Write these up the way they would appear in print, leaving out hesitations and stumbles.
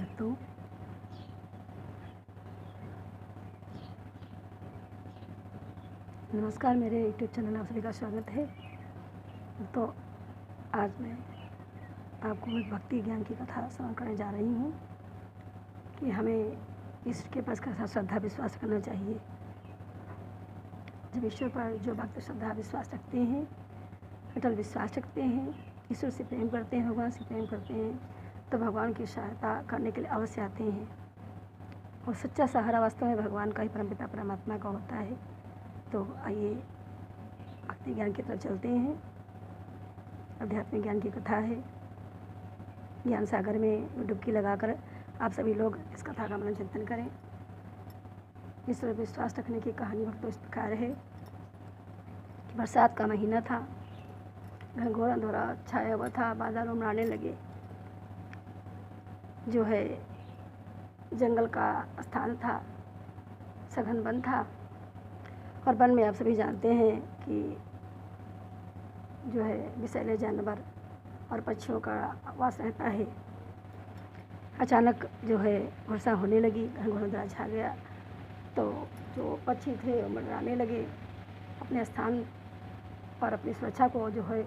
भक्तों, नमस्कार। मेरे यूट्यूब चैनल में आप सभी का स्वागत है। तो आज मैं आपको एक भक्ति ज्ञान की कथा श्रवण करने जा रही हूँ कि हमें ईश्वर के पास कैसा श्रद्धा विश्वास करना चाहिए। जब ईश्वर पर जो भक्त श्रद्धा विश्वास रखते हैं, अटल विश्वास रखते हैं, ईश्वर से प्रेम करते हैं, भगवान से प्रेम करते हैं, तो भगवान की सहायता करने के लिए अवश्य आते हैं। और सच्चा सहारा वास्तव में भगवान का ही, परमपिता परमात्मा का होता है। तो आइए भक्ति ज्ञान की तरफ चलते हैं। आध्यात्मिक ज्ञान की कथा है। ज्ञान सागर में डुबकी लगाकर आप सभी लोग इस कथा का मनन चिंतन करें। ईश्वर पर विश्वास रखने की कहानी भक्तों इस प्रकार है कि बरसात का महीना था, घनघोर अंधेरा छाया हुआ था, बादल उमड़ाने लगे। जो है जंगल का स्थान था, सघन वन था, और वन में आप सभी जानते हैं कि जो है विषैले जानवर और पक्षियों का वास रहता है। अचानक जो है वर्षा होने लगी, घनघोर अंधेरा छा गया, तो जो पक्षी थे वो मंडराने लगे, अपने स्थान पर अपनी सुरक्षा को जो है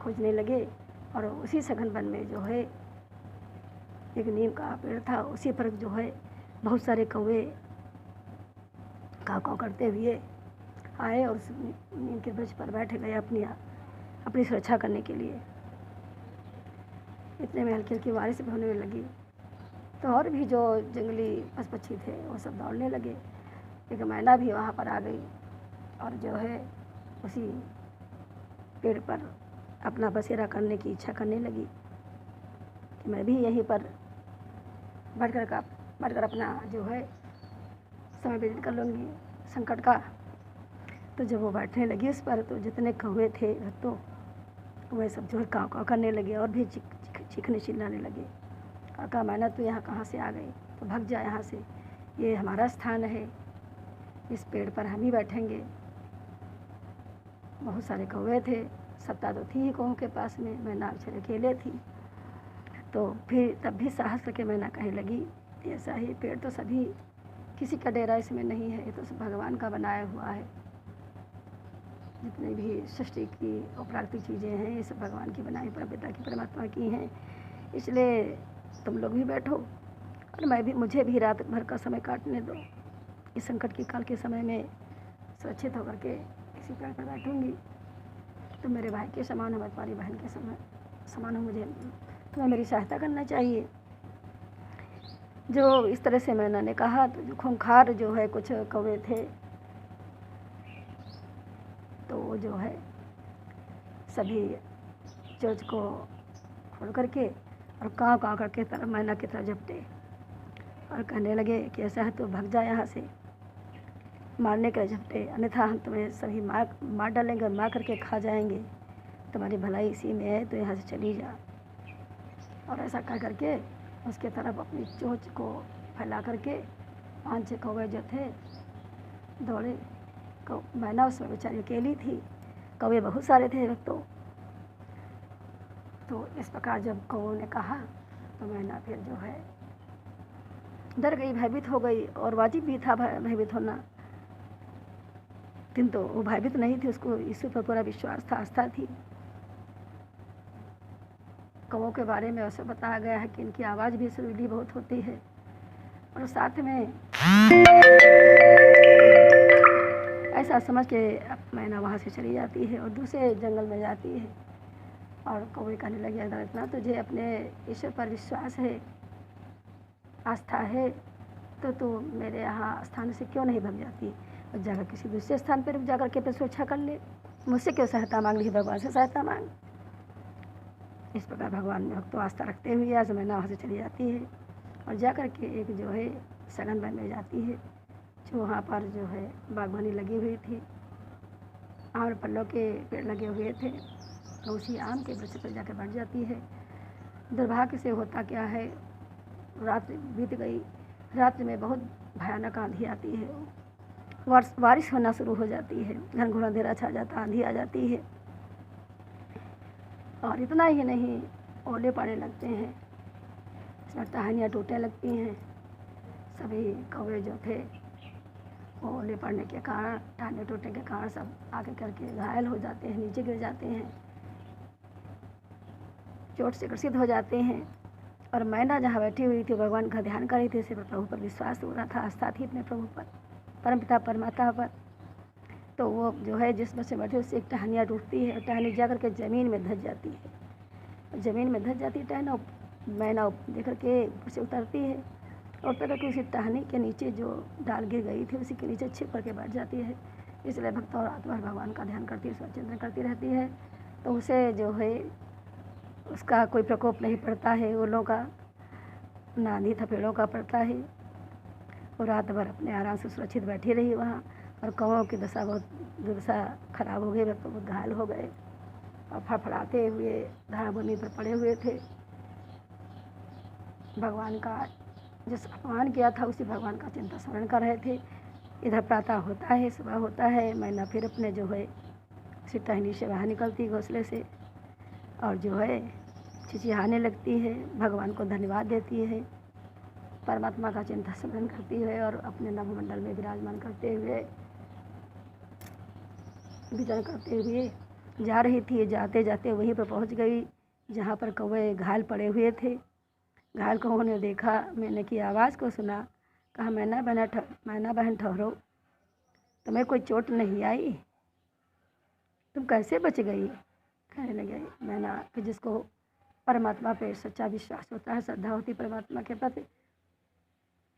खोजने लगे। और उसी सघन वन में जो है एक नीम का पेड़ था, उसी पर जो है बहुत सारे कौवे काव काव करते हुए आए और उस नीम के वृक्ष पर बैठ गए अपनी सुरक्षा करने के लिए। इतने में हल्की हल्की बारिश भी होने लगी, तो और भी जो जंगली पशु पक्षी थे वो सब दौड़ने लगे। एक मैना भी वहाँ पर आ गई और जो है उसी पेड़ पर अपना बसेरा करने की इच्छा करने लगी कि मैं भी यहीं पर बैठकर अपना जो है समय व्यतीत कर लूँगी संकट का। तो जब वो बैठने लगी उस पर, तो जितने कौवे थे भक्तों, वह सब जो है काव काव करने लगे और भी चीखने चिल्लाने लगे और कहा, मैना तू यहाँ कहाँ से आ गई, तो भाग जा यहाँ से, ये हमारा स्थान है, इस पेड़ पर हम ही बैठेंगे। बहुत सारे कौवे थे, सत्ता तो थी ही कौवों के पास में, मैना अक्सर अकेले थी। तो फिर तब भी साहस करके मैना कहने लगी, ऐसा ही पेड़ तो सभी, किसी का डेरा इसमें नहीं है, ये तो सब भगवान का बनाया हुआ है। जितनी भी सृष्टि की और प्राकृतिक चीज़ें हैं, ये सब भगवान की बनाई, परमपिता की, परमात्मा की हैं। इसलिए तुम लोग भी बैठो और मुझे भी रात भर का समय काटने दो। इस संकट के काल के समय में सुरक्षित होकर के इसी पेड़ पर बैठूंगी। तुम मेरे भाई के समान हो, मैं तुम्हारी बहन के समान हो, मुझे तुम्हें मेरी सहायता करना चाहिए। जो इस तरह से मैंने ने कहा, तो जो खूंखार जो है कुछ कौवे थे, तो वो जो है सभी चोंच को खोल करके और काँव काँव करके तरफ मैना की तरफ झपटे और कहने लगे कि ऐसा है तो भाग जा यहाँ से, मारने के लिए झपटे, अन्यथा हम तुम्हें सभी मार डालेंगे और मार करके खा जाएंगे। तुम्हारी भलाई इसी में है, तो यहाँ से चली जा। और ऐसा कह करके उसके तरफ अपनी चोंच को फैला करके 5-6 कौवे जो थे दौड़े। मैना उसमें बेचारी अकेली थी, कौवे बहुत सारे थे भक्तों। तो इस प्रकार जब कौवों ने कहा, तो मैना फिर जो है डर गई, भयभीत हो गई, और वाजिब भी था भयभीत होना, किंतु वो भयभीत नहीं थी, उसको ईश्वर पर पूरा विश्वास था, आस्था थी। कौवों के बारे में ऐसे बताया गया है कि इनकी आवाज़ भी सुरीली बहुत होती है, और साथ में ऐसा समझ के मैना वहाँ से चली जाती है और दूसरे जंगल में जाती है। और कौवे कहने लगे, अगर इतना तुझे अपने ईश्वर पर विश्वास है, आस्था है, तो तू मेरे यहाँ स्थान से क्यों नहीं भाग जाती और जाकर किसी दूसरे स्थान पर जाकर के अपनी सुरक्षा कर ले। मुझसे क्यों सहायता मांग ली, भगवान से सहायता मांग। इस प्रकार भगवान में भक्तों आस्था रखते हुए आज मैना वहाँ से चली जाती है और जाकर के एक जो है सघन वन में जाती है, जो वहाँ पर जो है बागवानी लगी हुई थी, आम पल्लों के पेड़ लगे हुए थे। तो उसी आम के वृक्ष पर जाकर बैठ जाती है। दुर्भाग्य से होता क्या है, रात बीत गई, रात में बहुत भयानक आंधी आती है, बारिश होना शुरू हो जाती है, घनघोर अंधेरा छा जाता, आंधी आ जाती है, और इतना ही नहीं ओले पड़ने लगते हैं। इसमें टहनियाँ टूटने लगती हैं। सभी कौवे जो थे वो ओले पड़ने के कारण, टहनियाँ टूटने के कारण सब आगे करके घायल हो जाते हैं, नीचे गिर जाते हैं, चोट से ग्रसित हो जाते हैं। और मैना जहाँ बैठी हुई थी भगवान का ध्यान कर रही थी, इसे प्रभु पर विश्वास हो रहा था, आस्था थी अपने प्रभु पर, परमपिता परमात्मा पर। तो वो जो है जिस पर से बैठे उससे एक टहनियाँ टूटती है और टहनी जा करके ज़मीन में धंस जाती है। ज़मीन में धंस जाती है टहना, मैना देख करके ऊपर से उतरती है और उतर करके उसी टहनी के नीचे जो डाल गिर गई थी उसी के नीचे छिप करके बैठ जाती है। इसलिए भक्त और आत्मा भगवान का ध्यान करती है, उसका चिंतन करती रहती है, तो उसे जो है उसका कोई प्रकोप नहीं पड़ता है, ओलों का ना आंधी थपेड़ों का पड़ता है। और रात भर अपने आराम से सुरक्षित बैठी रही वहाँ। और कौवों की दशा बहुत दुर्दशा खराब हो गई, भक्त बहुत घायल हो गए और फड़फड़ाते हुए धराभूमि पर पड़े हुए थे। भगवान का जिस अपमान किया था उसी भगवान का चिंता स्मरण कर रहे थे। इधर प्रातः होता है, सुबह होता है, मैना फिर अपने जो है उसी टहनी से बाहर निकलती घोंसले से और जो है चिचिहाने लगती है, भगवान को धन्यवाद देती है, परमात्मा का चिंता स्मरण करती है और अपने नभमंडल में विराजमान करते हुए विचरण करते हुए जा रही थी। जाते जाते वहीं पर पहुंच गई जहाँ पर कौवे घायल पड़े हुए थे। घायल कौवों ने देखा, मैंने की आवाज़ को सुना, कहा मैना बहन ठहरो, तुम्हें कोई चोट नहीं आई, तुम कैसे बच गई? कहने लगे मैना कि जिसको परमात्मा पे सच्चा विश्वास होता है, श्रद्धा होती परमात्मा के प्रति,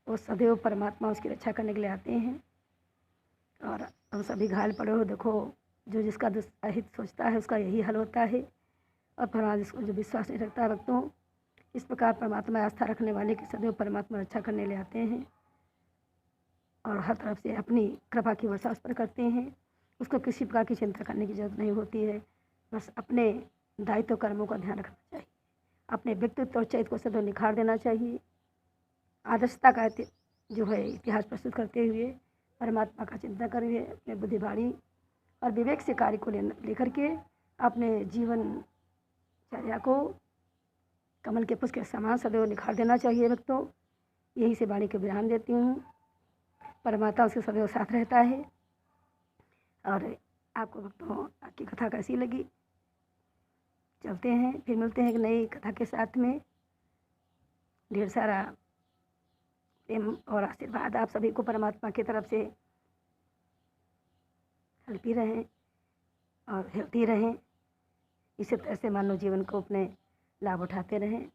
वो सदैव परमात्मा उसकी रक्षा करने के लिए आते हैं। और हम सभी घायल पड़े हो, देखो जो जिसका हित सोचता है उसका यही हल होता है। और परमात्मा जिसको जो विश्वास नहीं रखता भक्तों, इस प्रकार परमात्मा आस्था रखने वाले की सदैव परमात्मा रक्षा करने ले आते हैं और हर तरफ से अपनी कृपा की वर्षा उस पर करते हैं। उसको किसी प्रकार की चिंता करने की जरूरत नहीं होती है, बस अपने दायित्व कर्मों का ध्यान रखना चाहिए, अपने व्यक्तित्व और चरित्र को सदैव निखार देना चाहिए। आदर्शता का जो है इतिहास प्रस्तुत करते हुए परमात्मा का चिंतन करिए, अपने बुद्धिवाणी और विवेक से कार्य को लेकर के अपने जीवनचर्या को कमल के पुष्प के समान सदैव निखार देना चाहिए भक्तों। यही से वाणी को विराम देती हूँ। परमात्मा उसके सदैव साथ रहता है। और आपको भक्तों आपकी कथा कैसी लगी? चलते हैं, फिर मिलते हैं एक नई कथा के साथ में। ढेर सारा प्रेम और आशीर्वाद आप सभी को परमात्मा की तरफ से हेल्पी रहें और हेल्थी रहें। इसी तरह से मानव जीवन को अपने लाभ उठाते रहें।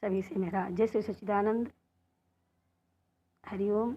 सभी से मेरा जय श्री सच्चिदानंद। हरि ओम।